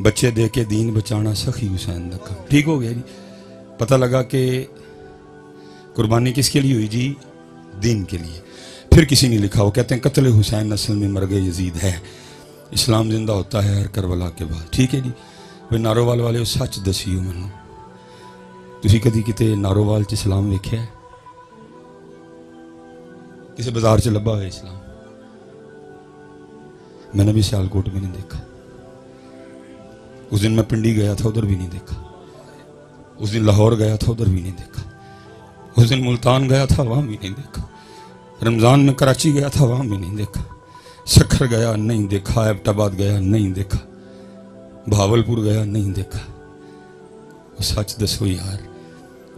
بچے دے کے دین بچانا سخی حسین دا کام. ٹھیک ہو گیا جی. پتہ لگا کہ قربانی کس کے لیے ہوئی جی؟ دین کے لیے. پھر کسی نے لکھا، وہ کہتے ہیں قتل حسین اصل میں مرگ یزید ہے، اسلام زندہ ہوتا ہے ہر کربلا کے بعد. ٹھیک ہے جی. وہ نارووال والے سچ دسیو مینوں، تسی کدی کتے نارووال چ اسلام ویکھیا ہے؟ کسی بازار چ لبا ہوئے اسلام؟ میں نے بھی سیالکوٹ بھی نہیں دیکھا. اس دن میں پنڈی گیا تھا، ادھر بھی نہیں دیکھا. اس دن لاہور گیا تھا، ادھر بھی نہیں دیکھا. اس دن ملتان گیا تھا، وہاں بھی نہیں دیکھا. رمضان میں کراچی گیا تھا، وہاں بھی نہیں دیکھا. سکھر گیا نہیں دیکھا. ایبٹ آباد گیا نہیں دیکھا. بھاولپور گیا نہیں دیکھا. وہ سچ دسو یار،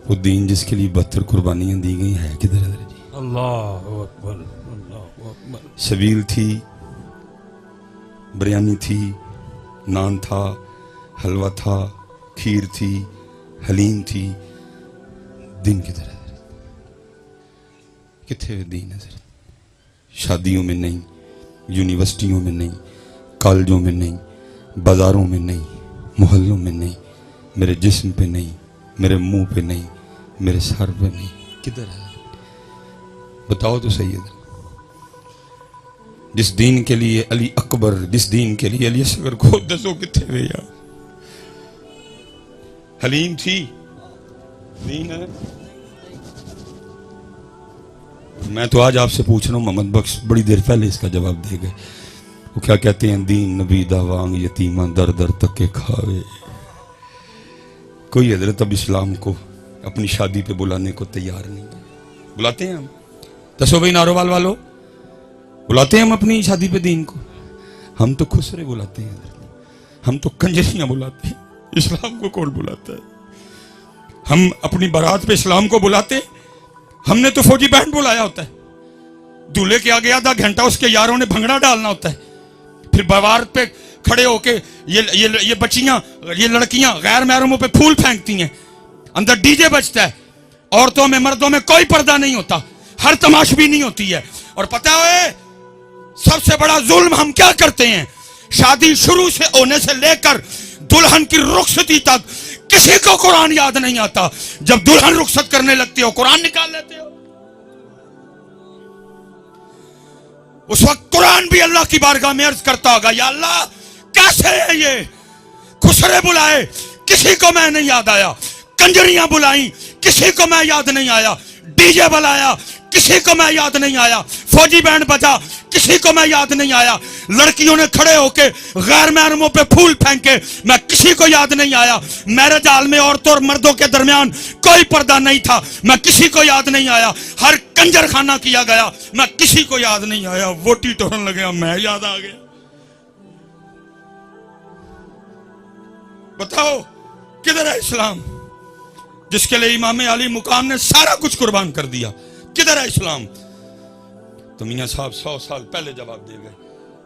وہ دین جس کے لیے 72 قربانیاں دی گئی ہے کدھر ہے جی؟ اللہ اکبر، اللہ اکبر. شبیل تھی، بریانی تھی، نان تھا، حلوہ تھا، کھیر تھی، حلیم تھی. دین کدھر ہے؟ کتنے دین ہے؟ شادیوں میں نہیں، یونیورسٹیوں میں نہیں، کالجوں میں نہیں، بازاروں میں نہیں، محلوں میں نہیں، میرے جسم پہ نہیں، میرے منہ پہ نہیں، میرے سر پہ نہیں. کدھر ہے؟ بتاؤ تو سید. جس دین کے لیے علی اکبر، جس دین کے لیے علی اصغر کو دسو کتنے ہوئے یار. حلیم تھی، دین ہے. میں تو آج آپ سے پوچھ رہا ہوں، محمد بخش بڑی دیر پہلے اس کا جواب دے گئے. وہ کیا کہتے ہیں؟ دین نبی دا وانگ یتیمہ در در تک کے کھاوے. کوئی حضرت اب اسلام کو اپنی شادی پہ بلانے کو تیار نہیں ہے. بلاتے ہیں ہم؟ دسو بھائی نارووال والو، بلاتے ہیں ہم اپنی شادی پہ دین کو؟ ہم تو خسرے بلاتے ہیں، ہم تو کنجریاں بلاتے ہیں. اسلام کو کون بلاتا ہے؟ ہم اپنی بارات پہ اسلام کو بلاتے ہیں؟ ہم نے تو فوجی بینڈ بلایا ہوتا ہے. دولہے کے آگے آدھا گھنٹہ اس کے یاروں نے بھنگڑا ڈالنا ہوتا ہے. پھر بوارت پہ کھڑے ہو کے یہ بچیاں، یہ لڑکیاں غیر محرموں پہ پھول پھینکتی ہیں. اندر ڈی جے بجتا ہے. عورتوں میں مردوں میں کوئی پردہ نہیں ہوتا. ہر تماش بھی نہیں ہوتی ہے. اور پتہ ہے سب سے بڑا ظلم ہم کیا کرتے ہیں؟ شادی شروع سے ہونے سے لے کر دلہن کی رخصتی تک کسی کو قرآن یاد نہیں آتا. جب دلہن رخصت کرنے لگتی ہو قرآن نکال لیتے ہو. اس وقت قرآن بھی اللہ کی بارگاہ میں عرض کرتا ہوگا، یا اللہ کیسے ہے یہ؟ خسرے بلائے، کسی کو میں نہیں یاد آیا. کنجریاں بلائیں، کسی کو میں یاد نہیں آیا. ڈی جے بلایا، کسی کو میں یاد نہیں آیا. فوجی بینڈ بجا، کسی کو میں یاد نہیں آیا. لڑکیوں نے کھڑے ہو کے غیر محرموں پہ پھول پھینکے، میں کسی کو یاد نہیں آیا. میرج ہال میں عورتوں اور مردوں کے درمیان کوئی پردہ نہیں تھا، میں کسی کو یاد نہیں آیا. ہر کنجر خانہ کیا گیا، میں کسی کو یاد نہیں آیا. ووٹی ٹورن لگیا، میں یاد آ گیا. بتاؤ کدھر ہے اسلام جس کے لیے امام علی مقام نے سارا کچھ قربان کر دیا؟ کدھر ہے اسلام؟ تو میاں صاحب 100 سال پہلے جواب دے گئے.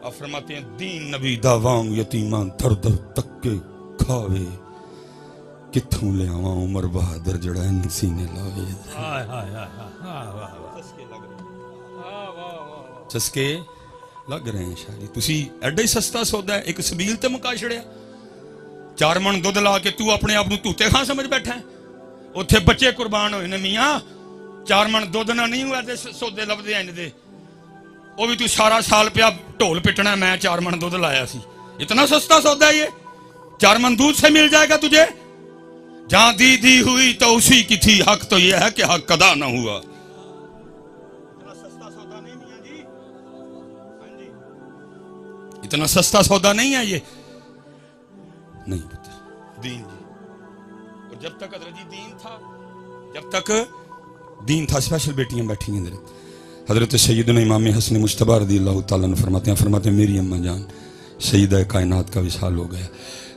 آپ فرماتے ہیں دین نبی دا وانگ یتیمان در در تک کے کھاوے. کتھوں لے آواں عمر بہادر جڑا ان سینے لاوے. چسکے لگ رہے ہیں شاید. تسی ایڈا ہی سستا سودا ہے ایک سبیل تے مکا چھڑیا. 4 من دودھ لا کے تو اپنے آپ نو توتے خان سمجھ بیٹھا ہے. اتھے بچے قربان ہوئے نے میاں. 4 من دودھ نہ نہیں ہوا دے سودے لبدے ہیں دے. وہ بھی تو سارا سال پیا ڈھول پٹنا. میں 4 من دودھ لایا سی. اتنا سستا سودا ہے یہ؟ 4 من دودھ سے مل جائے گا تجھے. جہاں دی ہوئی تو اسی کی تھی. حق تو یہ ہے کہ حق ادا نہ ہوا. اتنا سستا سودا نہیں میاں جی. ہاں جی اتنا سستا سودا نہیں ہے یہ. نہیں پتہ دین جی. اور جب تک حضرت جی دین تھا، جب تک دین تھا. اسپیشل بیٹیاں بیٹھی ہیں ادھر. حضرت سیدنا امام حسن مجتبی رضی اللہ تعالیٰ عنہ فرماتے ہیں میری اماں جان سیدہ کائنات کا وصال ہو گیا.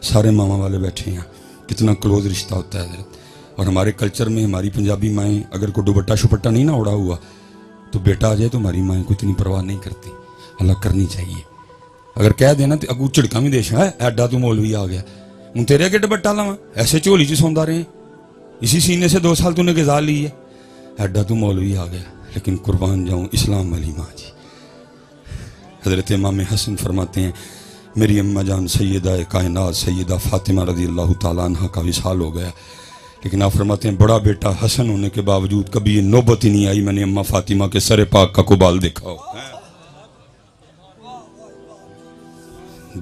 سارے ماما والے بیٹھے ہیں. کتنا کلوز رشتہ ہوتا ہے حضرت. اور ہمارے کلچر میں ہماری پنجابی مائیں اگر کوئی دوپٹہ شپٹا نہیں نہ اڑا ہوا تو بیٹا آ جائے تو ہماری مائیں کو اتنی پرواہ نہیں کرتی. اللہ کرنی چاہیے. اگر کہہ دینا تو اگو چڑکا بھی دیش ہے ایڈا تو مولوی آ گیا ہوں تیرے اگے دوپٹہ لاواں ایسے جھولی چ سوندا رہے اسی سینے سے 2 سال تو نے غذا لی ہے. ایڈا تو مولوی آ گیا. لیکن قربان جاؤں اسلام والی ماں جی. حضرت امام حسن فرماتے ہیں میری اماں جان سیدہ کائنات سیدہ فاطمہ رضی اللہ تعالیٰ عنہ کا وصال ہو گیا، لیکن آپ فرماتے ہیں بڑا بیٹا حسن ہونے کے باوجود کبھی یہ نوبت ہی نہیں آئی میں نے اماں فاطمہ کے سر پاک کا قبال دیکھا ہو۔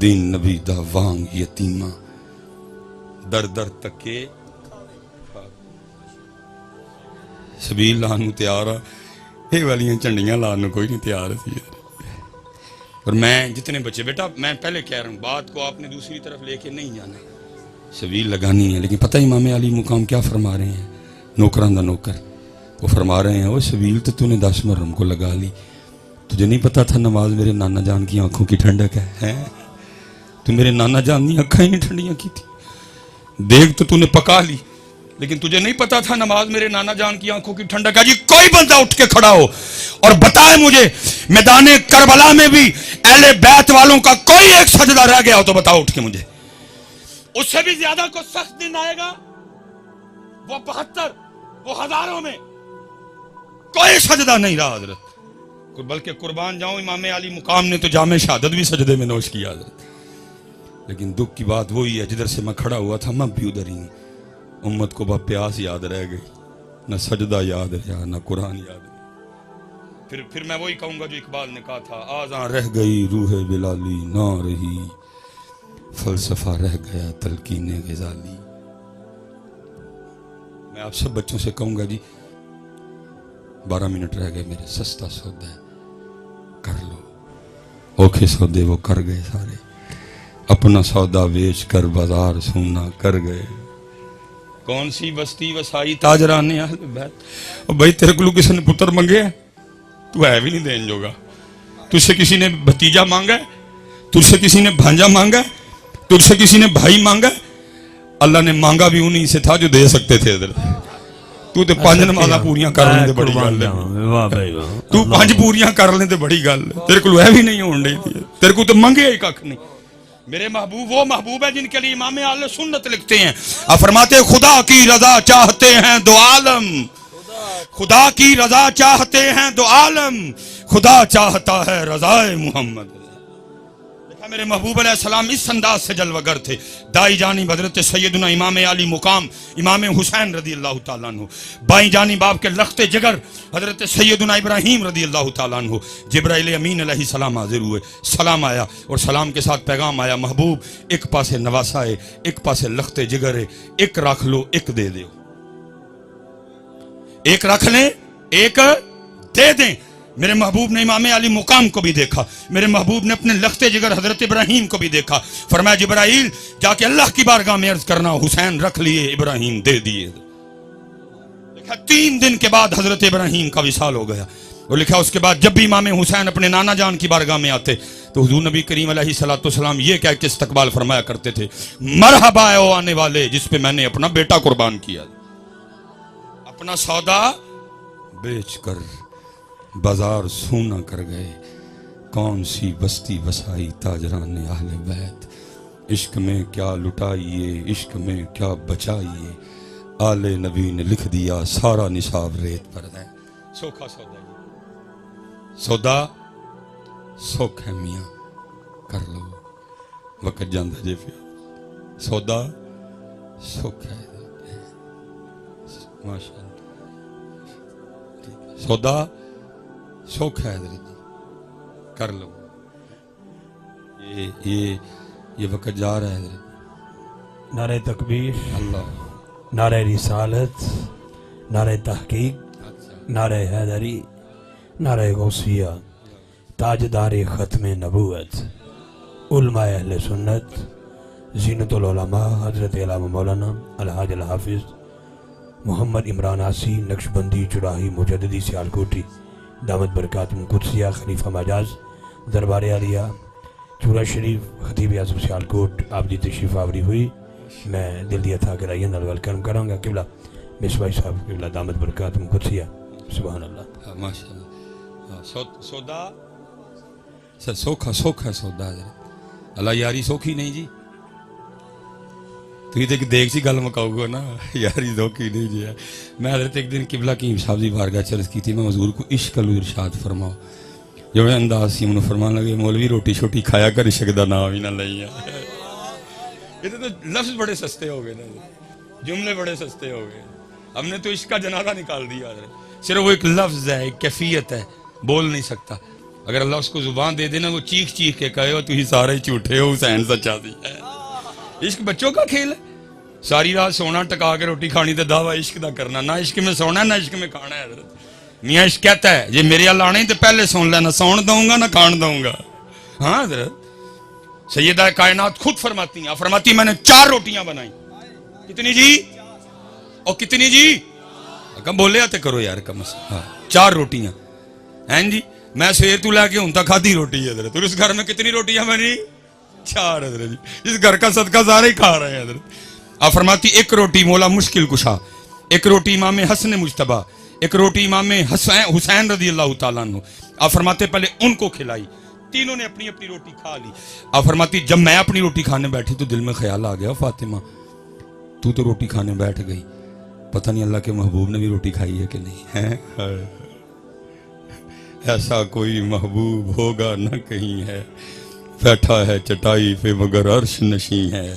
دین نبی دا وانگ یتیمہ در در تکے سبیل لانو تیار یہ والیاں چنڈیاں لانو کوئی نہیں تیار تھی۔ اور میں جتنے بچے بیٹا میں پہلے کہہ رہا ہوں بات کو آپ نے دوسری طرف لے کے نہیں جانا، سبیل لگانی ہے، لیکن پتہ امام علی مقام کیا فرما رہے ہیں؟ نوکران دا نوکر وہ فرما رہے ہیں وہ سبیل تو نے 10 محرم کو لگا لی، تجھے نہیں پتا تھا نماز میرے نانا جان کی آنکھوں کی ٹھنڈک ہے؟ تو میرے نانا جان کی آنکھیں ہی نہیں ٹھنڈیاں کی تھی، دیکھ تو نے پکا لی، لیکن تجھے نہیں پتا تھا نماز میرے نانا جان کی آنکھوں کی ٹھنڈک ہے۔ جی کوئی بندہ اٹھ کے کھڑا ہو اور بتائے مجھے میدان کربلا میں بھی اہل بیت والوں کا کوئی ایک سجدہ رہ گیا ہو تو بتاؤ اٹھ کے مجھے، اس سے بھی زیادہ کو سخت دن آئے گا، وہ 72 وہ ہزاروں میں کوئی سجدہ نہیں رہا حضرت، بلکہ قربان جاؤں امام علی مقام نے تو جامع شہادت بھی سجدے میں نوش کیا حضرت۔ لیکن دکھ کی بات وہی ہے جدھر سے میں کھڑا ہوا تھا میں بھی ادھر ہی ہوں، امت کو بس پیاس یاد رہ گئی، نہ سجدہ یاد رہا نہ قرآن یاد رہا۔ پھر میں وہی کہوں گا جو اقبال نے کہا تھا، آزاں رہ گئی روح بلالی نہ رہی، فلسفہ رہ گیا تلقین غزالی۔ میں آپ سب بچوں سے کہوں گا جی 12 منٹ رہ گئے میرے، سستا سودا ہے کر لو، اوکھے سودے وہ کر گئے سارے، اپنا سودا بیچ کر بازار سونا کر گئے، کون سی بستی وسائی تاجران اہل بیت۔ اور بھائی تیرے کو کسی نے پتر منگے ہے تو ہے بھی نہیں دین جوگا، تجھ سے کسی نے بھتیجا مانگا ہے، تجھ سے کسی نے بھانجا مانگا ہے، تجھ سے کسی نے بھائی مانگا ہے، اللہ نے مانگا بھی انہی سے تھا جو دے سکتے تھے ادھر۔ تو 5 نمازاں پوریاں کر لیں تے بڑی گل ہے، تو 5 پوریاں کر لیں تے بڑی گل ہے، تیرے کو ہے بھی نہیں ہون ڈی، تیرے کو تو منگے ہی ککھ نہیں۔ میرے محبوب وہ محبوب ہے جن کے لیے امام اہل سنت لکھتے ہیں، آپ فرماتے خدا کی رضا چاہتے ہیں دو عالم، خدا کی رضا چاہتے ہیں دو عالم، خدا چاہتا ہے رضائے محمد۔ دیکھا میرے محبوب علیہ السلام اس انداز سے جلوہ گر تھے، دائی جانب حضرت سیدنا امام علی مقام امام حسین رضی اللہ تعالیٰ عنہ، بائیں جانب آپ کے لخت جگر حضرت سیدنا ابراہیم رضی اللہ تعالیٰ عنہ۔ جبرائیل امین علیہ السلام حاضر ہوئے، سلام آیا اور سلام کے ساتھ پیغام آیا، محبوب ایک پاسے نواسا ہے، ایک پاسے لخت جگر ہے، ایک رکھ لو ایک دے دیو، ایک رکھ لیں ایک دے دیں۔ میرے محبوب نے امام علی مقام کو بھی دیکھا، میرے محبوب نے اپنے لخت جگر حضرت ابراہیم کو بھی دیکھا، فرمایا جبرائیل جا کے اللہ کی بارگاہ میں عرض کرنا حسین رکھ لیے ابراہیم دے دیے۔ 3 دن کے بعد حضرت ابراہیم کا وصال ہو گیا، اور لکھا اس کے بعد جب بھی امام حسین اپنے نانا جان کی بارگاہ میں آتے تو حضور نبی کریم علیہ السلام یہ کہہ کے استقبال فرمایا کرتے تھے، مرحبا ہے او آنے والے جس پہ میں نے اپنا بیٹا قربان کیا، اپنا سودا بیچ کر بازار سونا کر گئے، کون سی بستی بسائی تاجران اہل بیت، عشق میں کیا لٹائیے عشق میں کیا بچائیے، آل نبی نے لکھ دیا سارا نصاب ریت پر ہے۔ سوکھا سودا سودا سوکھ ہے میاں کر لو، وقت جاندہ جے پیا، سودا سوکھ ہے ماشاءاللہ، سودا سوکھ ہے حضرت کر لو، یہ وقت جا رہا ہے حضرت۔ نعرہ تکبیر، اللہ، نعرہ رسالت، نعرہ تحقیق، نعرہ حیدری، نعرہ غوثیہ، تاجدار ختم نبوت، علماء اہل سنت، زینت العلماء حضرت علامہ مولانا الحاج الحافظ محمد عمران آسی نقشبندی چراہی مجددی سیالکوٹی دامت برکاتہم قدسیہ خلیفہ مجاز دربار عالیہ چورا شریف خطیب اعظم سیالکوٹ آپ دی تشریف آوری ہوئی، میں دل دیا تھا کہ رائین نال ویلکم کروں گا قبلہ مصباح صاحب قبلہ دامت برکاتہم قدسیہ، سبحان اللہ ماشاءاللہ۔ سودا سوکھا سوکھا سودا حضرت، اللہ یاری سوکھی نہیں جی، تو یہ دیکھ سی گل مکاؤ گا نا، یاری سوکھی نہیں جی۔ میں حضرت ایک دن قبلہ کی صاحب دی بارگاہ چرس کی تھی، میں حضور کو عشق ارشاد فرماؤ، جو انداز سی انہوں فرمان لگے مولوی روٹی شوٹی کھایا کر عشق دا نام ہی نہ لئیے. یہ تو لفظ بڑے سستے ہو گئے نا, جملے بڑے سستے ہو گئے. ہم نے تو عشق کا جنازہ نکال دیا. صرف وہ ایک لفظ ہے, ایک کیفیت ہے, بول نہیں سکتا. اگر اللہ اس کو زبان دے دینا وہ چیخ چیخ کے کہے ہو تو ہی سارے جھوٹے ہو, حسین سچا دی ہے. عشق بچوں کا کھیل ہے. ساری رات سونا ٹکا کے روٹی کھانی تے دعویٰ عشق دا کرنا. نہ عشق میں سونا ہے نہ عشق میں کھانا ہے. حضرت میاں عشق کہتا ہے یہ میرے اللہ آنے تو پہلے سن لینا, سون دوں گا نہ کھان دوں گا. ہاں حضرت سیدہ کائنات خود فرماتی ہیں, فرماتی میں نے 4 روٹیاں بنائی. کتنی جی؟ اور کتنی جی؟ کم بولے آتے کرو یار کم سے. ہاں 4 روٹیاں ہیں جی. میں سویر تو لے کے ہوں تک کھادی روٹی ہے حضرت. اور اس گھر میں کتنی روٹیاں بنی؟ 4 حضرت جی. اس گھر کا صدقہ سارے ہی کھا رہے ہیں حضرت. آپ فرماتی 1 روٹی مولا مشکل کشا, 1 روٹی امام حسن مجتبیٰ, 1 روٹی امام حسین رضی اللہ تعالیٰ عنہ. آپ فرماتے پہلے ان کو کھلائی. تینوں نے اپنی اپنی روٹی کھا لی. آپ فرماتی جب میں اپنی روٹی کھانے بیٹھی تو دل میں خیال آ گیا فاطمہ تو روٹی کھانے بیٹھ گئی, پتہ نہیں اللہ کے محبوب نے بھی روٹی کھائی ہے کہ نہیں ہے. ایسا کوئی محبوب ہوگا نہ کہیں ہے, بیٹھا ہے چٹائی پہ مگر عرش نشیں ہے.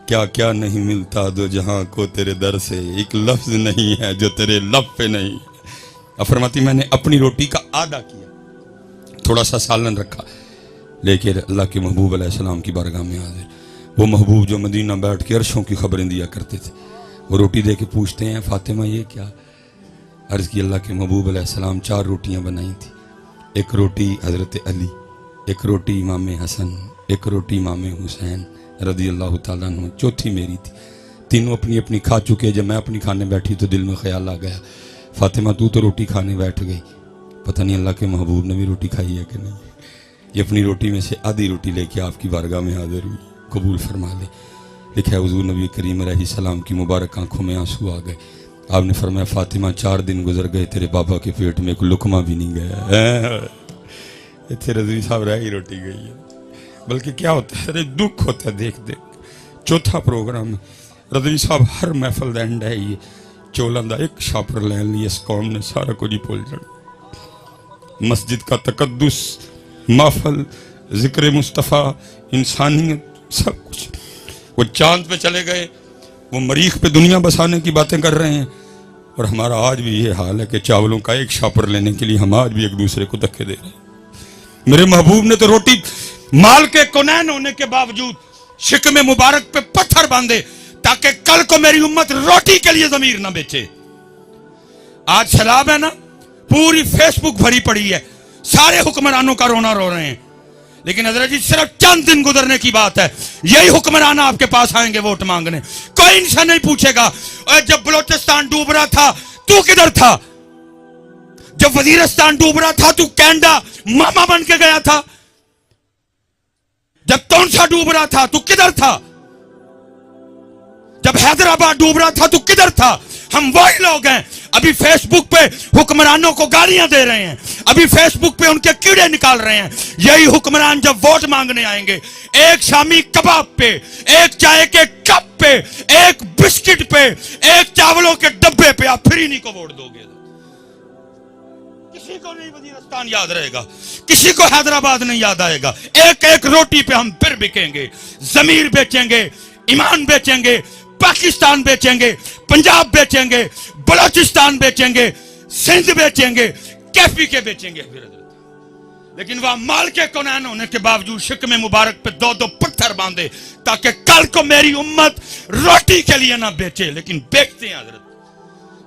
کیا کیا نہیں ملتا دو جہاں کو تیرے در سے, ایک لفظ نہیں ہے جو تیرے لب پہ نہیں. اب فرماتی میں نے اپنی روٹی کا آدھا کیا, تھوڑا سا سالن رکھا, لیکن اللہ کے محبوب علیہ السلام کی بارگاہ میں حاضر. وہ محبوب جو مدینہ بیٹھ کے عرشوں کی خبریں دیا کرتے تھے, وہ روٹی دے کے پوچھتے ہیں فاطمہ یہ کیا؟ عرض کی اللہ کے محبوب علیہ السلام 4 روٹیاں بنائی تھی. 1 روٹی حضرت علی, 1 روٹی امام حسن, 1 روٹی امام حسین رضی اللہ تعالیٰ عنہ, چوتھی میری تھی. تینوں اپنی اپنی کھا چکے. جب میں اپنی کھانے بیٹھی تو دل میں خیال آ گیا فاطمہ تو روٹی کھانے بیٹھ گئی, پتہ نہیں اللہ کے محبوب نے بھی روٹی کھائی ہے کہ نہیں. یہ اپنی روٹی میں سے آدھی روٹی لے کے آپ کی بارگاہ میں حاضر ہوئی, قبول فرما لے. لکھا ہے حضور نبی کریم علیہ السلام کی مبارک آنکھوں میں آنسو آ گئے. آپ نے فرمایا فاطمہ 4 دن گزر گئے تیرے بابا کے پیٹ میں ایک لقمہ بھی نہیں گیا. اتنے رضوی صاحب رہ ہی روٹی گئی ہے. بلکہ کیا ہوتا ہے دکھ ہوتا ہے دیکھ دیکھ. چوتھا پروگرام رضوی صاحب ہر محفل دا اینڈ ہے یہ چولن دا ایک شاپر لین لی. اس قوم نے سارا کچھ ہی بھول جانا. مسجد کا تقدس, محفل, ذکر مصطفیٰ, انسانیت, سب کچھ. وہ چاند پہ چلے گئے, وہ مریخ پہ دنیا بسانے کی باتیں کر رہے ہیں, اور ہمارا آج بھی یہ حال ہے کہ چاولوں کا ایک شاپر لینے کے لیے ہم آج بھی ایک دوسرے کو دھکے دے رہے ہیں. میرے محبوب نے تو روٹی مال کے کونین ہونے کے باوجود شکم مبارک پہ پتھر باندھے تاکہ کل کو میری امت روٹی کے لیے ضمیر نہ بیچے. آج سیلاب ہے نا, پوری فیس بک بھری پڑی ہے, سارے حکمرانوں کا رونا رو رہے ہیں. لیکن حضرت جی صرف چند دن گزرنے کی بات ہے, یہی حکمران آپ کے پاس آئیں گے ووٹ مانگنے. کوئی ان سے نہیں پوچھے گا جب بلوچستان ڈوب رہا تھا تو کدھر تھا, جب وزیرستان ڈوب رہا تھا تو کینیڈا ماما بن کے گیا تھا, جب تونسا ڈوب رہا تھا تو کدھر تھا, جب حیدرآباد ڈوب رہا تھا تو کدھر تھا. ہم وہی لوگ ہیں ابھی فیس بک پہ حکمرانوں کو گالیاں دے رہے ہیں, ابھی فیس بک پہ ان کے کیڑے نکال رہے ہیں. یہی حکمران جب ووٹ مانگنے آئیں گے ایک شامی کباب پہ, ایک چائے کے کپ پہ, ایک بسکٹ پہ, ایک چاولوں کے ڈبے پہ آپ پھر انہی کو ووٹ دو گے. کسی کو نہیں وزیرستان یاد رہے گا, کسی کو حیدرآباد نہیں یاد آئے گا. ایک ایک روٹی پہ ہم پھر بکیں گے, ضمیر بیچیں گے, ایمان بیچیں گے, پاکستان بیچیں گے, پنجاب بیچیں گے, بلوچستان بیچیں گے, سندھ بیچیں گے, کیفی کے بیچیں گے. لیکن وہ مال کے کونین ہونے کے باوجود شکم مبارک پہ 2 پتھر باندھے تاکہ کل کو میری امت روٹی کے لیے نہ بیچے. لیکن بیچتے ہیں حضرت.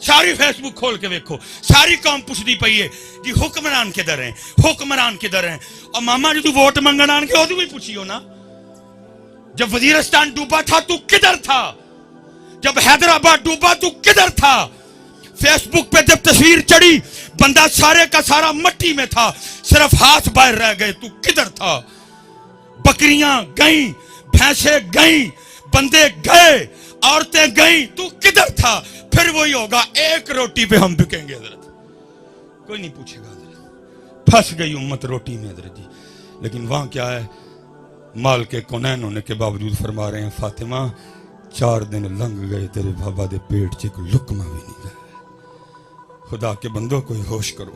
ساری فیس بک کھول کے دیکھو, ساری قوم پوچھتی پئی ہے جی حکمران کدھر ہیں, حکمران کدھر ہیں. اور ماما جی تو ووٹ منگن آن کے وہ بھی پوچھیو نا, جب وزیرستان ڈوبا تھا تو کدھر تھا, جب حیدرآباد ڈوبا تو کدھر تھا. فیس بک پہ جب تصویر چڑھی بندہ سارے کا سارا مٹی میں تھا, صرف ہاتھ باہر رہ گئے, تو کدھر تھا. بکریاں گئیں, بھینسیں گئیں, بندے گئے, عورتیں گئیں, تو کدھر تھا. پھر وہی ہوگا, ایک روٹی پہ ہم بکیں گے حضرت, کوئی نہیں پوچھے گا حضرت. پھنس گئی امت روٹی میں حضرت جی. لیکن وہاں کیا ہے, مال کے کونین ہونے کے باوجود فرما رہے ہیں فاطمہ 4 دن لنگ گئے تیرے بابا دے پیٹ چ کوئی لقمہ بھی نہیں گیا. خدا کے بندوں کو ہوش کرو,